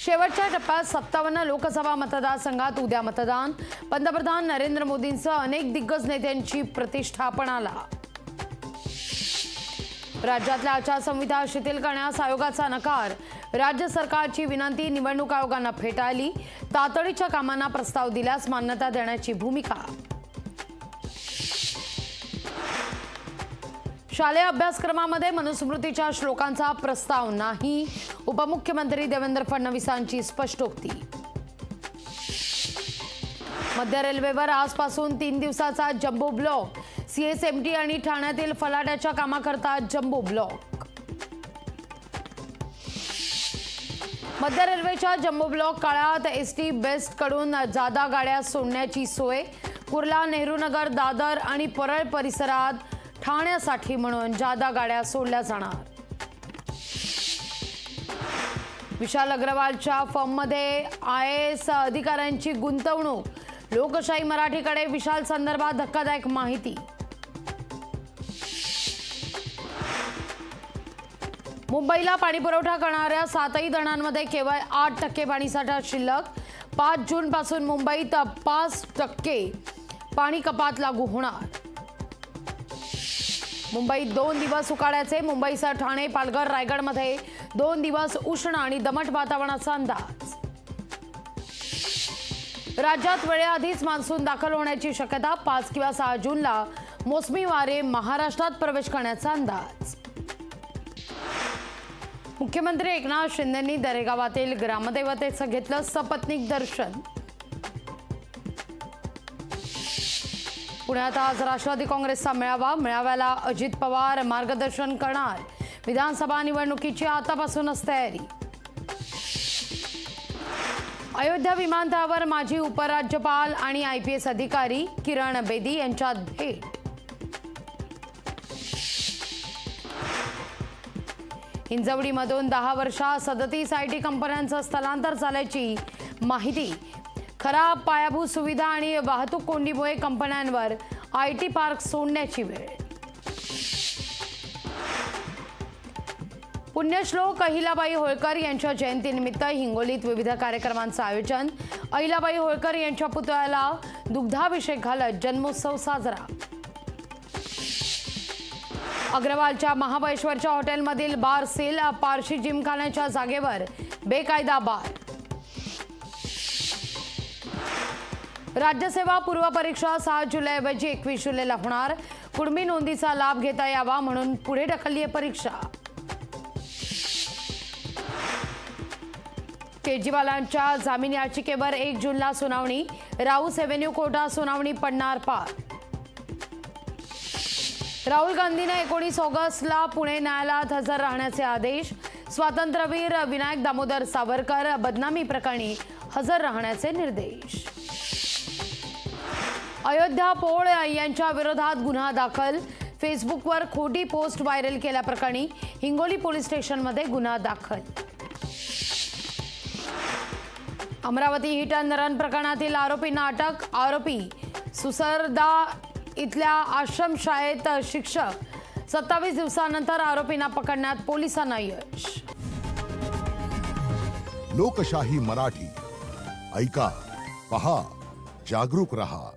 शेवटच्या टप्प्यात 57 लोकसभा मतदारसंघात उद्या मतदान। पंतप्रधान नरेंद्र मोदींसह अनेक दिग्गज नेत्यांची प्रतिष्ठा पणाला। राज्यातल्या आचारसंहिता शिथिल करण्यास आयोगाचा नकार। राज्य सरकारची विनंती निवडणूक आयोगाने फेटाळली। तातडीच्या कामांना प्रस्ताव दिल्यास मान्यता देण्याची भूमिका। शालेय अभ्यासक्रमामध्ये मनुस्मृतीच्या श्लोकांचा प्रस्ताव नाही। उपमुख्यमंत्री देवेंद्र फडणवीसांची स्पष्टोक्ती। मध्य रेल्वेवर आजपासून 3 दिवसाचा जम्बो ब्लॉक। सीएसएमटी आणि ठाण्यातील फलाटाच्या कामाकरता जम्बो ब्लॉक। मध्य रेल्वेच्या जम्बो ब्लॉक काळात एसटी बेस्ट कडून जादा गाड्या सोडण्याची सोय। कुर्ला, नेहरूनगर, दादर आणि परळ परिसरात ठाण्यासाठी म्हणून जादा गाड्या सोडल्या जाणार। विशाल अग्रवालच्या फर्ममध्ये आयएएस अधिकाऱ्यांची गुंतवणूक। लोकशाही मराठीकडे विशाल संदर्भात धक्कादायक माहिती। मुंबईला पाणीपुरवठा करणाऱ्या 7ही धरणांमध्ये केवळ 8% पाणीसाठा शिल्लक। 5 जून पासून मुंबईत 5% पाणी कपात लागू होणार। मुंबईत 2 दिवस उकाड्याचे। मुंबईसह ठाणे, पालघर, रायगडमध्ये 2 दिवस उष्ण आणि दमट वातावरणाचा अंदाज। राज्यात वेळेआधीच मान्सून दाखल होण्याची शक्यता। 5 किंवा 6 जूनला मोसमी वारे महाराष्ट्रात प्रवेश करण्याचा अंदाज। मुख्यमंत्री एकनाथ शिंदेंनी दरेगावातील ग्रामदेवतेचं घेतलं सपत्नीक दर्शन। पुण्यात आज राष्ट्रवादी काँग्रेसचा मेळावा। मेळाव्याला अजित पवार मार्गदर्शन करणार। विधानसभा निवडणुकीची आतापासूनच तयारी। अयोध्या विमानतळावर माजी उपराज्यपाल आणि आयपीएस अधिकारी किरण बेदी यांच्यात भेट। हिंजवडीमधून 10 वर्षात 37 आयटी कंपन्यांचं स्थलांतर झाल्याची माहिती। खराब पायाभूत सुविधा आणि वाहतूक कोंडीमुळे कंपन्यांवर आयटी पार्क सोडण्याची वेळ। पुण्यश्लोक अहिल्याबाई होळकर यांच्या जयंतीनिमित्त हिंगोलीत विविध कार्यक्रमांचं आयोजन। अहिल्याबाई होळकर यांच्या पुतळ्याला दुग्धाभिषेक घालत जन्मोत्सव साजरा। अग्रवालच्या महाबळेश्वरच्या हॉटेलमधील बार सील। पारशी जिमखान्याच्या जागेवर बेकायदा बार। राज्यसेवा पूर्व परीक्षा 6 जुलैऐवजी 21 जुलैला होणार। कुणबी नोंदीचा लाभ घेता यावा म्हणून पुढे ढकलली आहे परीक्षा। केजरीवालांच्या जामीन याचिकेवर 1 जूनला सुनावणी। राऊस एव्हेन्यू कोर्टात सुनावणी पडणार पार। राहुल गांधींना 19 ऑगस्टला पुणे न्यायालयात हजर राहण्याचे आदेश। स्वातंत्र्यवीर विनायक दामोदर सावरकर बदनामी प्रकरणी हजर राहण्याचे निर्देश। अयोध्या पोळ यांच्या विरोधात गुन्हा दाखल। फेसबुकवर खोटी पोस्ट व्हायरल केल्याप्रकरणी हिंगोली पोलीस स्टेशनमध्ये गुन्हा दाखल। अमरावती हिट अँड रन प्रकरणातील आरोपींना अटक। आरोपी सुसरदा इथल्या आश्रमशाळेत शिक्षक। 27 दिवसांनंतर आरोपींना पकडण्यात पोलिसांना यश। लोकशाही मराठी ऐका, पहा, जागरूक रहा।